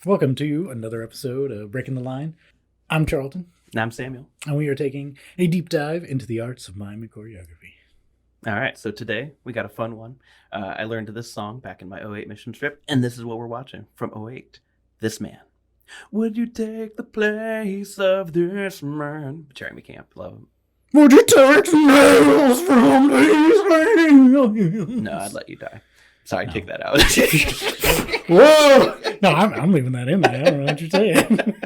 Welcome to another episode of Breaking the Line. I'm Charleton. And I'm Samuel. And we are taking a deep dive into the arts of mime and choreography. All right, so today we got a fun one. I learned this song back in my '08 mission trip, and this is what we're watching from '08. This man. Would you take the place of this man? Jeremy Camp, love him. Would you take the nails from these nails? No, I'd let you die. Sorry, take that out. Whoa! No, I'm leaving that in there. I don't know what you're saying.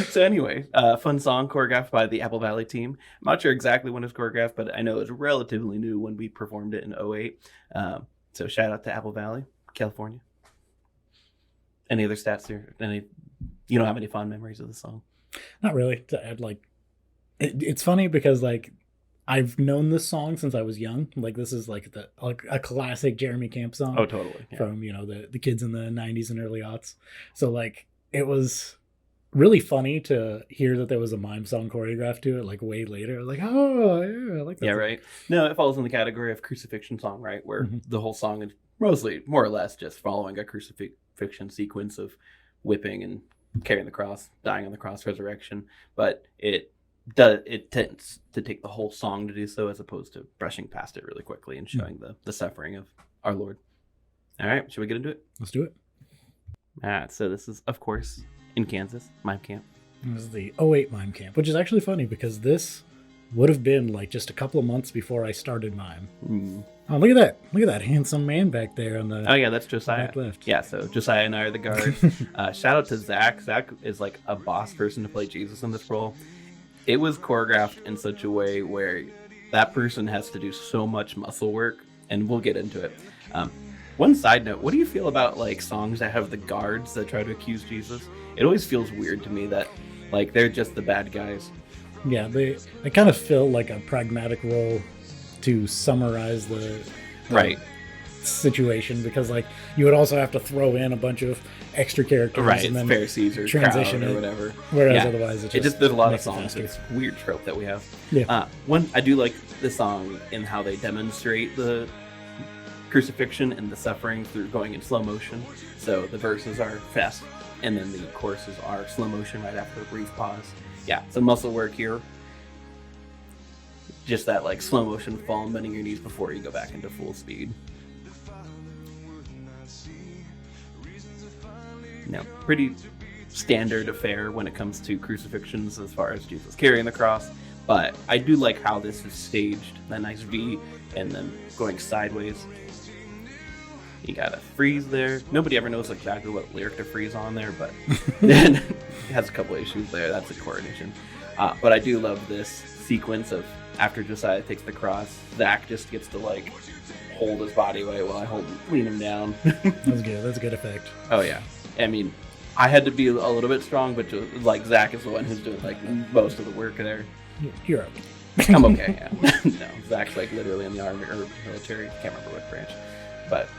So anyway, fun song choreographed by the Apple Valley team. I'm not sure exactly when it was choreographed, but I know it was relatively new when we performed it in '08. So shout out to Apple Valley, California. Any other stats here? You don't have any fond memories of the song? Not really. To add, it's funny because I've known this song since I was young. This is a classic Jeremy Camp song. Oh, totally. Yeah. From the kids in the '90s and early aughts. So it was really funny to hear that there was a mime song choreographed to it way later. Oh yeah, I like that. Yeah, song. right. No, it falls in the category of crucifixion song, right? Where the whole song is mostly, more or less, just following a crucifixion sequence of whipping and carrying the cross, dying on the cross, resurrection. But it tends to take the whole song to do so, as opposed to brushing past it really quickly and showing the suffering of our Lord. All right, should we get into it? Let's do it. All right, so this is, of course, in Kansas, Mime Camp. This is the '08 Mime Camp, which is actually funny because this would have been just a couple of months before I started mime. Oh, look at that. Look at that handsome man back there on the Oh, yeah, that's Josiah. back left. Yeah, so Josiah and I are the guards. Shout out to Zach. Zach is a boss person to play Jesus in this role. It was choreographed in such a way where that person has to do so much muscle work, and we'll get into it. One side note, what do you feel about songs that have the guards that try to accuse Jesus? It always feels weird to me that they're just the bad guys. Yeah, they kind of fill a pragmatic role to summarize the right situation, because you would also have to throw in a bunch of extra characters, right, and then Pharisees or transition crowd or it, whatever. Whereas otherwise it just there's a lot of makes it songs. faster. It's a weird trope that we have. Yeah. One, I do like the song in how they demonstrate the crucifixion and the suffering through going in slow motion. So the verses are fast, and then the choruses are slow motion right after a brief pause. Yeah, some muscle work here. Just that slow motion fall and bending your knees before you go back into full speed. No, pretty standard affair when it comes to crucifixions as far as Jesus carrying the cross. But I do like how this is staged. That nice V and then going sideways. You got a freeze there. Nobody ever knows exactly what lyric to freeze on there, but then it has a couple issues there. That's a coordination. But I do love this sequence of after Josiah takes the cross, Zach just gets to hold his body weight while lean him down. That's good. That's a good effect. Oh yeah. I mean, I had to be a little bit strong, but Zach is the one who's doing most of the work there. You're okay. I'm okay. Yeah. No, Zach's literally in the army or military. Can't remember what branch, but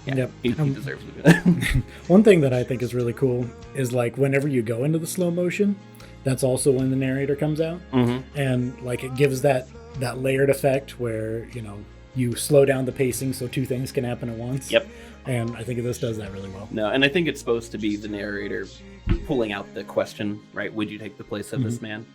yeah, Yep. he deserves it. One thing that I think is really cool is whenever you go into the slow motion, that's also when the narrator comes out, and it gives that layered effect where you slow down the pacing so two things can happen at once. Yep. And I think this does that really well. No, and I think it's supposed to be the narrator pulling out the question, right? Would you take the place of this man?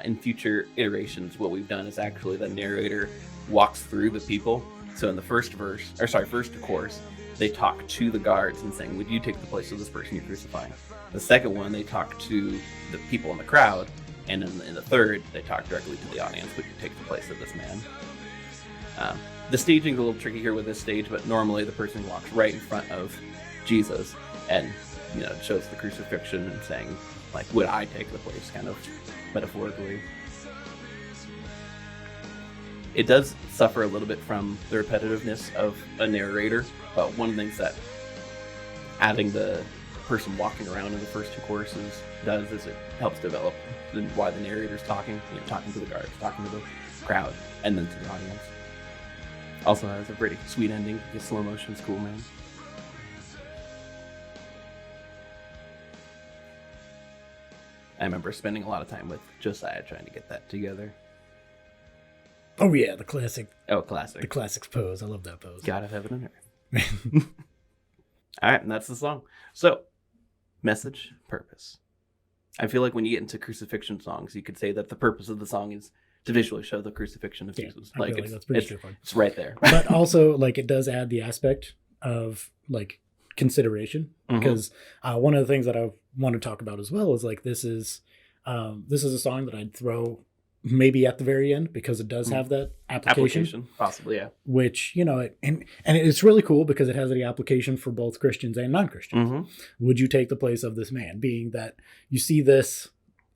In future iterations, what we've done is actually the narrator walks through the people. So in the first chorus, they talk to the guards and saying, would you take the place of this person you're crucifying? The second one, they talk to the people in the crowd. And in the third, they talk directly to the audience, would you take the place of this man? The staging's a little tricky here with this stage, but normally the person walks right in front of Jesus and it shows the crucifixion and saying, would I take the place, kind of metaphorically. It does suffer a little bit from the repetitiveness of a narrator, but one of the things that adding the person walking around in the first two choruses does is it helps develop why the narrator's talking, talking to the guards, talking to the crowd, and then to the audience. Also has a pretty sweet ending. The slow motion's cool, man. I remember spending a lot of time with Josiah trying to get that together. Oh yeah, the classic. Oh, classic. The classics pose. I love that pose. God of heaven and earth. All right, and that's the song. So, message, purpose. I feel like when you get into crucifixion songs, you could say that the purpose of the song is to visually show the crucifixion of Jesus. I feel like that's pretty straightforward. It's right there. But also, like, it does add the aspect of like consideration, because one of the things that I want to talk about as well is like this is a song that I'd throw maybe at the very end, because it does have that application possibly, yeah. Which, you know, and it's really cool because it has the application for both Christians and non-Christians. Would you take the place of this man? Being that you see this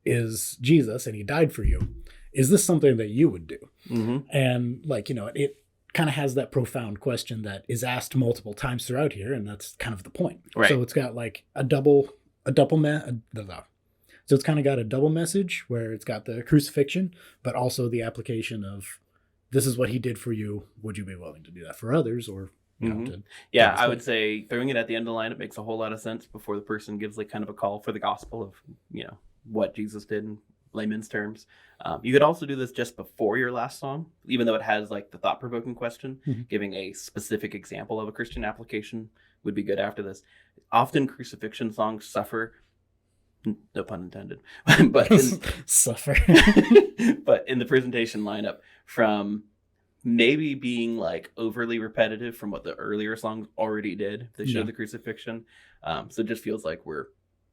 is Jesus and he died for you. Is this something that you would do? And like, you know, it kind of has that profound question that is asked multiple times throughout here, and that's kind of the point. Right. So it's got like so it's kind of got a double message where it's got the crucifixion, but also the application of this is what he did for you. Would you be willing to do that for others? Or you know, I would say throwing it at the end of the line, it makes a whole lot of sense before the person gives like kind of a call for the gospel of, you know, what Jesus did in layman's terms. You could also do this just before your last song, even though it has like the thought-provoking question. Giving a specific example of a Christian application would be good after this. Often crucifixion songs suffer, no pun intended, but suffer. But in the presentation lineup, from maybe being like overly repetitive from what the earlier songs already did. They showed the crucifixion. So it just feels like we're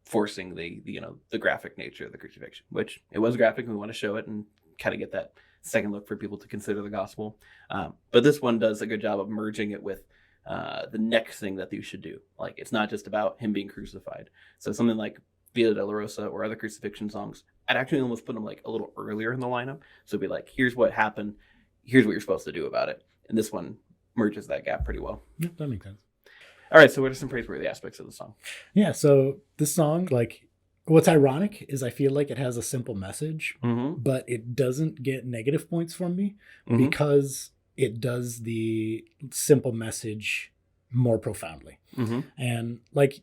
forcing the graphic nature of the crucifixion, which it was graphic, and we want to show it and kind of get that second look for people to consider the gospel. But this one does a good job of merging it with the next thing that you should do. Like, it's not just about him being crucified. So something like Via Dolorosa or other crucifixion songs, I'd actually almost put them like a little earlier in the lineup. So it'd be like, here's what happened, here's what you're supposed to do about it. And this one merges that gap pretty well. Yeah, that makes sense. All right, so what are some praiseworthy aspects of the song? Yeah, so this song, like, what's ironic is I feel like it has a simple message, but it doesn't get negative points from me because it does the simple message more profoundly. And like,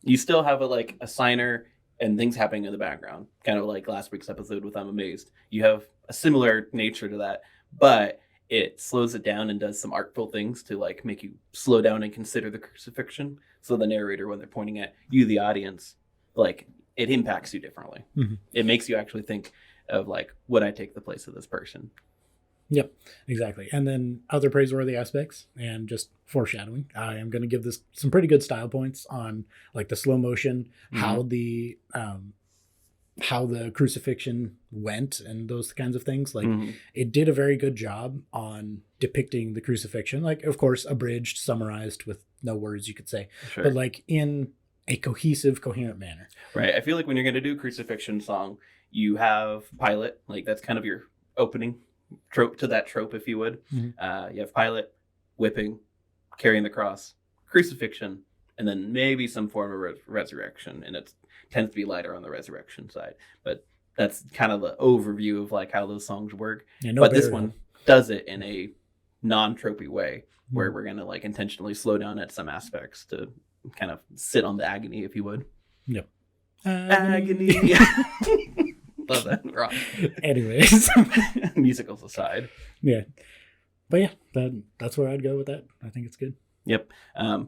you still have a signer and things happening in the background, kind of like last week's episode with I'm Amazed. You have a similar nature to that, but it slows it down and does some artful things to like make you slow down and consider the crucifixion. So the narrator, when they're pointing at you, the audience, like, it impacts you differently. It makes you actually think of like, would I take the place of this person? Yep, exactly. And then other praiseworthy aspects and just foreshadowing. I am going to give this some pretty good style points on like the slow motion, how the crucifixion went and those kinds of things. Like it did a very good job on depicting the crucifixion. Like, of course, abridged, summarized with no words, you could say, but like in a cohesive, coherent manner. Right. I feel like when you're going to do a crucifixion song, you have Pilate, like that's kind of your opening trope to that trope, if you would. You have Pilate, whipping, carrying the cross, crucifixion, and then maybe some form of resurrection. And it tends to be lighter on the resurrection side. But that's kind of the overview of like how those songs work. Yeah, but this one does it in a non-tropey way, where we're going to like intentionally slow down at some aspects to kind of sit on the agony, if you would. Yep. Agony. Love that. Rock. Anyways. Musicals aside. Yeah. But yeah, that's where I'd go with that. I think it's good. Yep.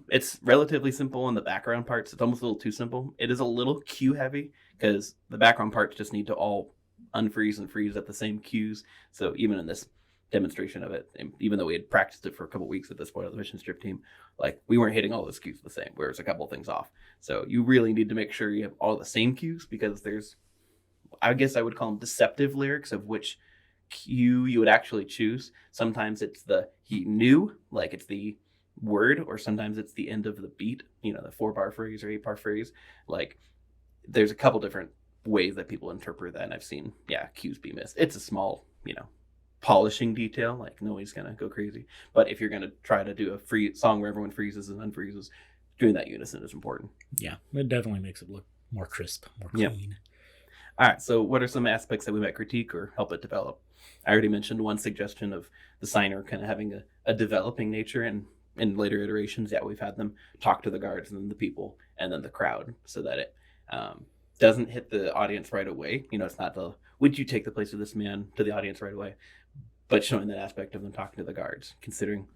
It's relatively simple in the background parts. It's almost a little too simple. It is a little cue heavy because the background parts just need to all unfreeze and freeze at the same cues. So even in this demonstration of it, even though we had practiced it for a couple of weeks at this point of the mission strip team, like we weren't hitting all those cues the same, where there's a couple of things off. So you really need to make sure you have all the same cues, because there's, I guess I would call them deceptive lyrics of which cue you would actually choose. Sometimes it's the he knew, like it's the word, or sometimes it's the end of the beat, the 4-bar phrase or 8-bar phrase. Like there's a couple different ways that people interpret that, and I've seen cues be missed. It's a small polishing detail, like nobody's gonna go crazy, but if you're gonna try to do a free song where everyone freezes and unfreezes, doing that unison is important. Yeah, it definitely makes it look more crisp, more clean. Yep. All right, so what are some aspects that we might critique or help it develop? I already mentioned one suggestion of the signer kind of having a developing nature, and in later iterations, we've had them talk to the guards and then the people and then the crowd, so that it doesn't hit the audience right away. It's not the, would you take the place of this man, to the audience right away, but showing that aspect of them talking to the guards, considering,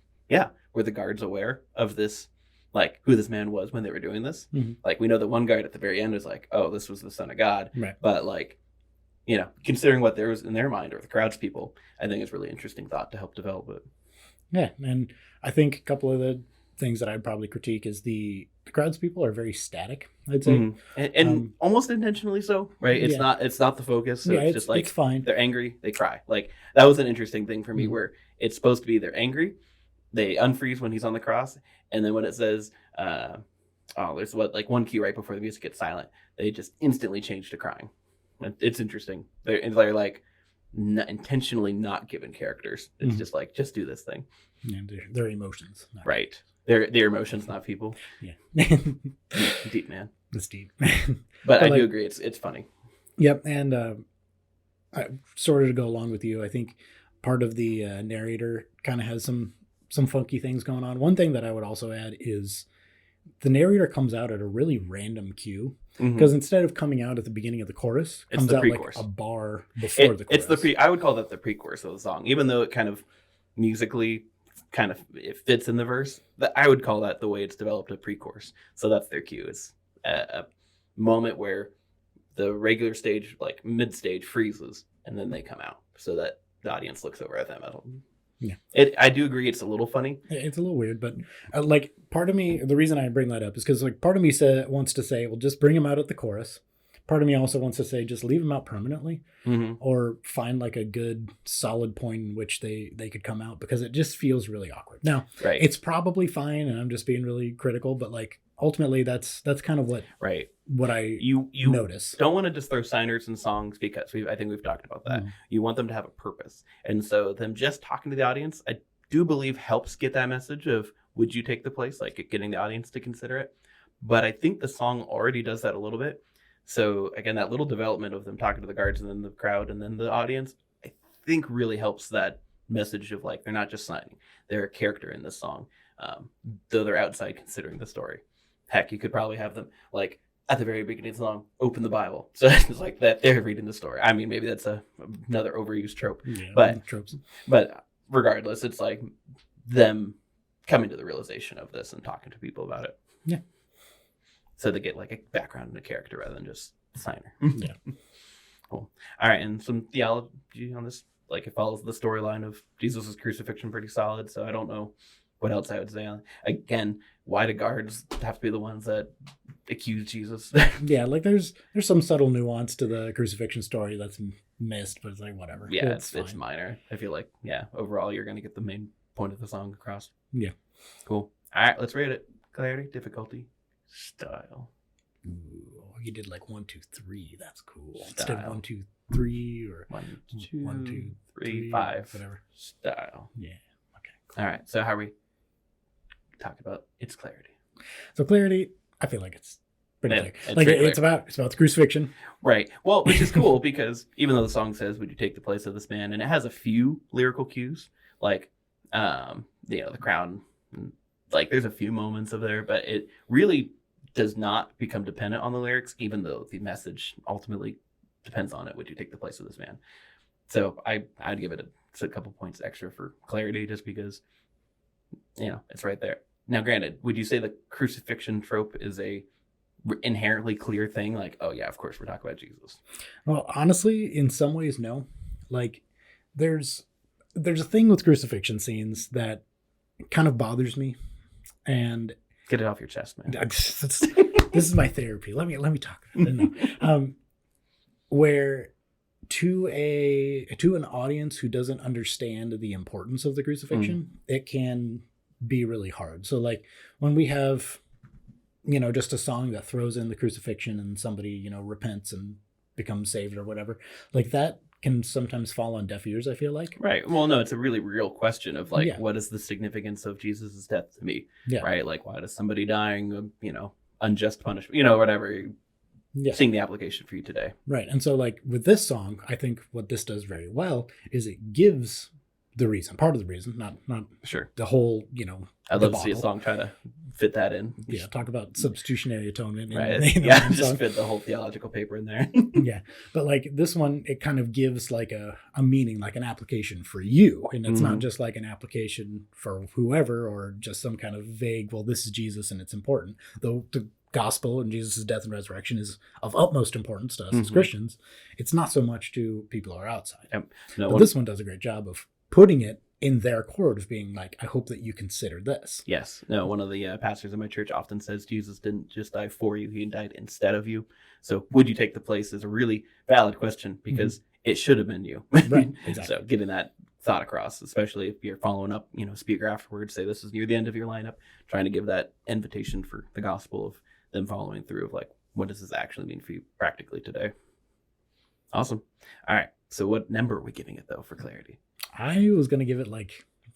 were the guards aware of this like who this man was when they were doing this. Like we know that one guard at the very end is like, oh, this was the Son of God. Right. But like, you know, considering what there was in their mind or the crowd's people, I think it's really interesting thought to help develop it. Yeah, and I think a couple of the things that I'd probably critique is the crowd's people are very static, I'd say. And almost intentionally so, right? It's not the focus. So it's just like it's fine. They're angry, they cry. Like that was an interesting thing for me where it's supposed to be they're angry, they unfreeze when he's on the cross, and then when it says there's one cue right before the music gets silent, they just instantly change to crying. It's interesting. They're like intentionally not given characters. It's just like, just do this thing. Yeah, their emotions. Right. Their emotions, not people. Yeah. Deep, man. It's deep. But I do agree. It's funny. Yep. And I sort of to go along with you, I think part of the narrator kind of has some funky things going on. One thing that I would also add is the narrator comes out at a really random cue. Because instead of coming out at the beginning of the chorus, it comes out like a bar before the chorus. It's I would call that the pre-chorus of the song, even though it kind of musically it fits in the verse. I would call that the way it's developed a pre-chorus. So that's their cue. It's a moment where the regular stage, like mid-stage, freezes, and then they come out so that the audience looks over at them. Yeah, I do agree it's a little funny. It's a little weird, but like part of me, the reason I bring that up is because like part of me wants to say, well, just bring him out at the chorus. Part of me also wants to say, just leave him out permanently, or find like a good solid point in which they could come out, because it just feels really awkward. Now, it's probably fine, and I'm just being really critical, but like ultimately, that's kind of what you notice. Don't want to just throw signers in songs because I think we've talked about that. You want them to have a purpose, and so them just talking to the audience, I do believe helps get that message of would you take the place, like getting the audience to consider it. But I think the song already does that a little bit. So again, that little development of them talking to the guards and then the crowd and then the audience, I think really helps that message of like they're not just signing, they're a character in this song, though they're outside considering the story. Heck, you could probably have them like at the very beginning of the song open the Bible, so it's like that they're reading the story. I mean, maybe that's another overused trope, but regardless, it's like them coming to the realization of this and talking to people about it. Yeah. So they get like a background and a character rather than just a signer. Yeah. Cool. All right, and some theology on this. Like it follows the storyline of Jesus' crucifixion pretty solid. So I don't know what else I would say on. Again, why do guards have to be the ones that accuse Jesus? Yeah, like there's some subtle nuance to the crucifixion story that's missed, but it's like whatever. Yeah, it's minor. I feel like overall you're gonna get the main point of the song across. Yeah. Cool. All right, let's rate it. Clarity, difficulty, style. Ooh, you did like 1, 2, 3. That's cool. Style. Instead of 1, 2, 3 or 1, 2, 3, 5. Whatever. Style. Yeah. Okay. Cool. All right. So how are we talking about its clarity? So clarity, I feel like it's pretty clear. It's like clear. it's about the crucifixion. Right. Well, which is cool because even though the song says, "Would you take the place of this man?" and it has a few lyrical cues, like the crown. Like there's a few moments of there, but it really does not become dependent on the lyrics, even though the message ultimately depends on it. Would you take the place of this man? So I'd give it a couple points extra for clarity, just because it's right there. Now, granted, would you say the crucifixion trope is a inherently clear thing? Like, oh yeah, of course we're talking about Jesus. Well, honestly, in some ways, no. Like, there's a thing with crucifixion scenes that kind of bothers me. And get it off your chest, man. This is my therapy. Let me talk. Where to an audience who doesn't understand the importance of the crucifixion, it can be really hard. So like when we have, just a song that throws in the crucifixion and somebody, repents and becomes saved or whatever, like that can sometimes fall on deaf ears, I feel like. Right. Well, no, it's a really real question of like, what is the significance of Jesus's death to me? Yeah. Right. Like, why does somebody dying, unjust punishment, whatever, seeing the application for you today. Right. And so like with this song, I think what this does very well is it gives the reason, part of the reason, not sure the whole, I'd love to see a song try to fit that in. Yeah, talk about substitutionary atonement. Right. In just fit the whole theological paper in there. Yeah. But like this one, it kind of gives like a meaning, like an application for you. And it's not just like an application for whoever or just some kind of vague, well, this is Jesus and it's important. Though the gospel and Jesus' death and resurrection is of utmost importance to us as Christians. It's not so much to people who are outside. Yep. But this one does a great job of putting it in their chord of being like, I hope that you consider this. Yes. No, one of the pastors in my church often says Jesus didn't just die for you, he died instead of you. So would you take the place is a really valid question because it should have been you. Right, exactly. So getting that thought across, especially if you're following up, speak afterwards, say this is near the end of your lineup, trying to give that invitation for the gospel of them following through of like, what does this actually mean for you practically today? Awesome. All right. So what number are we giving it though for clarity? I was going to give it I'm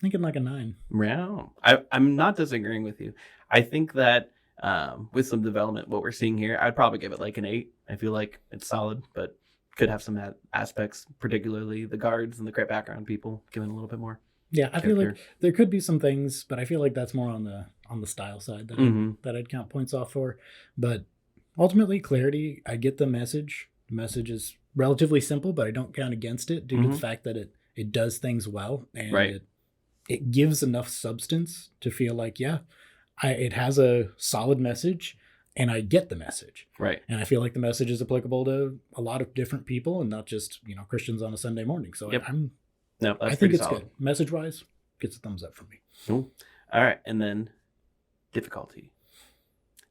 thinking like a 9. Yeah. I'm not disagreeing with you. I think that with some development, what we're seeing here, I'd probably give it like an 8. I feel like it's solid, but could have some aspects, particularly the guards and the background people, giving a little bit more. Yeah, I feel like there could be some things, but I feel like that's more on the style side that I'd count points off for. But ultimately, clarity, I get the message. The message is relatively simple, but I don't count against it due to the fact that it does things well and it gives enough substance to feel like, it has a solid message and I get the message. Right. And I feel like the message is applicable to a lot of different people and not just, Christians on a Sunday morning. So I think it's solid. Good. Message wise, gets a thumbs up from me. Cool. All right. And then difficulty.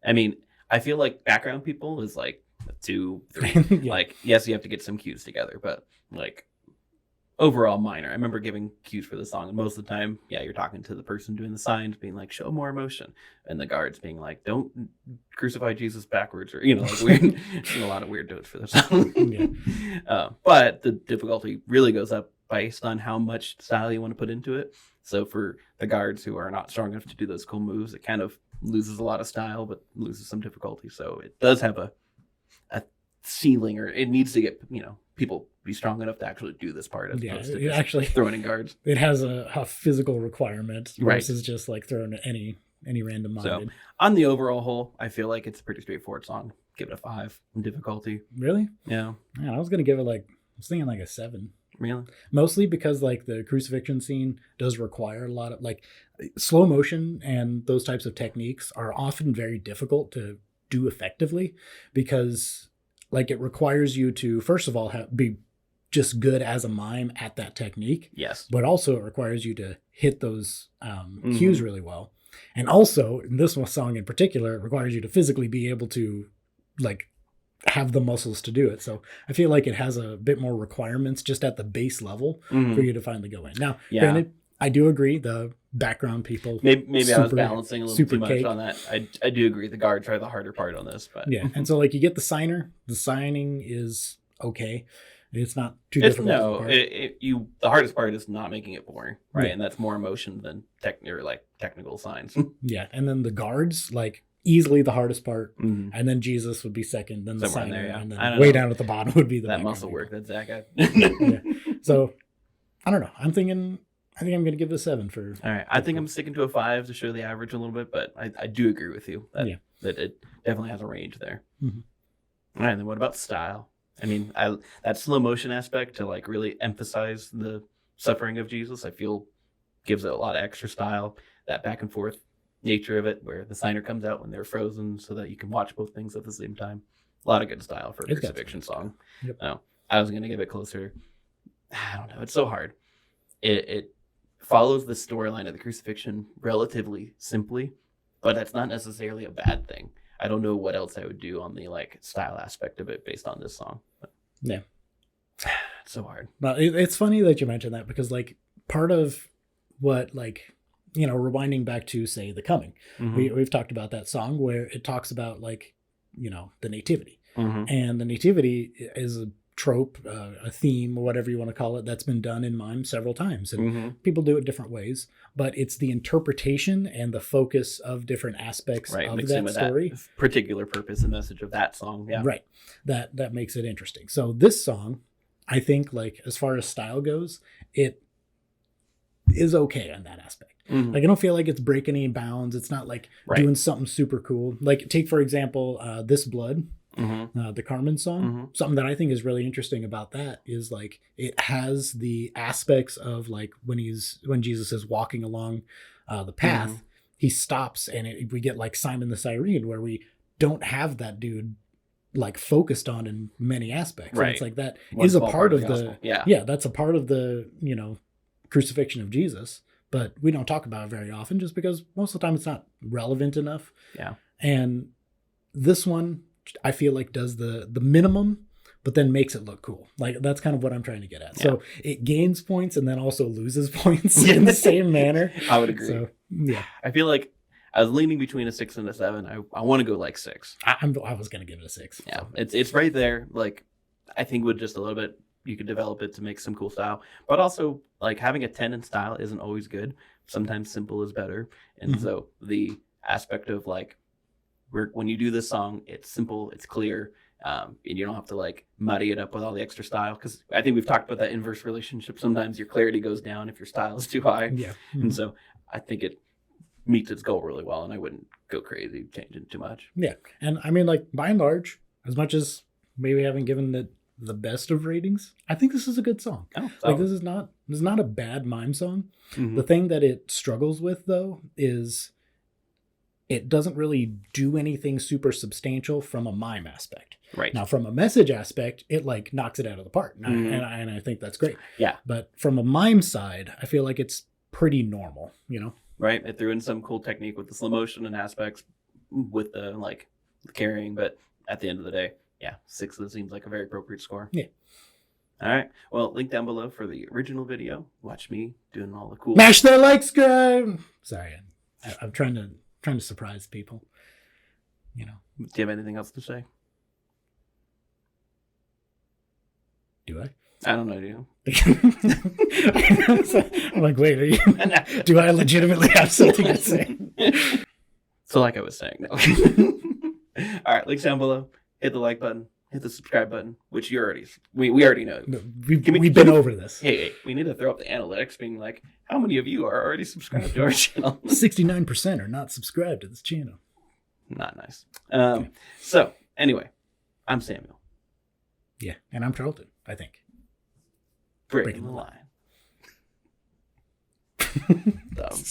I mean, I feel like background people is like 2, 3. Like, yes, you have to get some cues together, but like overall minor. I remember giving cues for the song, and most of the time, you're talking to the person doing the signs, being like, show more emotion, and the guards being like, don't crucify Jesus backwards, or like weird. A lot of weird notes for the song. But the difficulty really goes up based on how much style you want to put into it. So for the guards who are not strong enough to do those cool moves, it kind of loses a lot of style, but loses some difficulty. So it does have a ceiling, or it needs to get people be strong enough to actually do this part as opposed to just actually throwing in guards. It has a physical requirement versus just like throwing any random minded. So on the overall whole, I feel like it's a pretty straightforward song. Give it a 5 in difficulty. Really? Yeah. Man, I was gonna give it I was thinking like a 7. Really? Mostly because like the crucifixion scene does require a lot of like slow motion, and those types of techniques are often very difficult to do effectively because like it requires you to, first of all, be just good as a mime at that technique. Yes. But also it requires you to hit those cues really well. And also, in this song in particular, it requires you to physically be able to like have the muscles to do it. So I feel like it has a bit more requirements just at the base level for you to finally go in. Now, granted, I do agree the background people. Maybe I was balancing a little too much on that. I do agree the guards are the harder part on this, but and so like you get the signer. The signing is okay. It's not too difficult. The hardest part is not making it boring, right? And that's more emotion than technical signs. And then the guards, like easily the hardest part, and then Jesus would be second, then the signer, and then way down at the bottom would be that muscle work that Zach had. So I don't know. I think I'm going to give it a 7 for. All right. I think I'm sticking to a 5 to show the average a little bit, but I do agree with you that it definitely has a range there. All right. And then what about style? I mean, that slow motion aspect to like really emphasize the suffering of Jesus, I feel gives it a lot of extra style. That back and forth nature of it, where the signer comes out when they're frozen so that you can watch both things at the same time. A lot of good style for a crucifixion song. I was going to give it closer. I don't know. It's so hard. It follows the storyline of the crucifixion relatively simply, but that's not necessarily a bad thing. I don't know what else I would do on the like style aspect of it based on this song. But it's so hard. But it's funny that you mentioned that because like part of what like, rewinding back to say The Coming, we've talked about that song where it talks about like, the nativity, and the nativity is a trope, a theme, or whatever you want to call it, that's been done in mime several times, and people do it different ways, but it's the interpretation and the focus of different aspects of that story, that particular purpose and message of that song, that makes it interesting. So this song, I think, like as far as style goes, it is okay on that aspect. Like, I don't feel like it's breaking any bounds. It's not like doing something super cool. Like, take, for example, This Blood, the Carmen song. Something that I think is really interesting about that is like, it has the aspects of like when Jesus is walking along the path, he stops and we get like Simon the Cyrene, where we don't have that dude like focused on in many aspects. And it's like that is a part of the that's a part of the, you know, crucifixion of Jesus, but we don't talk about it very often just because most of the time it's not relevant enough. And this one I feel like does the minimum, but then makes it look cool. Like, that's kind of what I'm trying to get at. So it gains points and then also loses points in the same manner. I would agree. So, I feel like I was leaning between a 6 and a 7. I want to go like 6. I was going to give it a 6. Yeah, so. It's right there. Like, I think with just a little bit, you could develop it to make some cool style. But also, like, having a 10 in style isn't always good. Sometimes simple is better. And so the aspect of like, when you do this song, it's simple, it's clear, and you don't have to like muddy it up with all the extra style. Because I think we've talked about that inverse relationship. Sometimes your clarity goes down if your style is too high. And so I think it meets its goal really well, and I wouldn't go crazy changing too much. And I mean, like, by and large, as much as maybe I haven't given it the best of ratings, I think this is a good song. Like, this is not a bad Mime song. The thing that it struggles with, though, is it doesn't really do anything super substantial from a Mime aspect. Now, from a message aspect, it like knocks it out of the park, and I think that's great. But from a Mime side, I feel like it's pretty normal, you know. It threw in some cool technique with the slow motion and aspects with the like the carrying, but at the end of the day, 6 seems like a very appropriate score. All right. Well, link down below for the original video. Watch me doing all the cool. Mash that like, subscribe. Sorry, I'm trying to surprise people. You know. Do you have anything else to say? Do I? I don't know, do you? I'm like, wait, do I legitimately have something to say? So like I was saying, no. All right, links down below. Hit the like button. Hit the subscribe button, which we already know. No, we've been over this. Hey, we need to throw up the analytics being like, how many of you are already subscribed to our channel? 69% are not subscribed to this channel. Not nice. So, anyway, I'm Samuel. Yeah, and I'm Charleton, I think. Breaking the line. Dumb.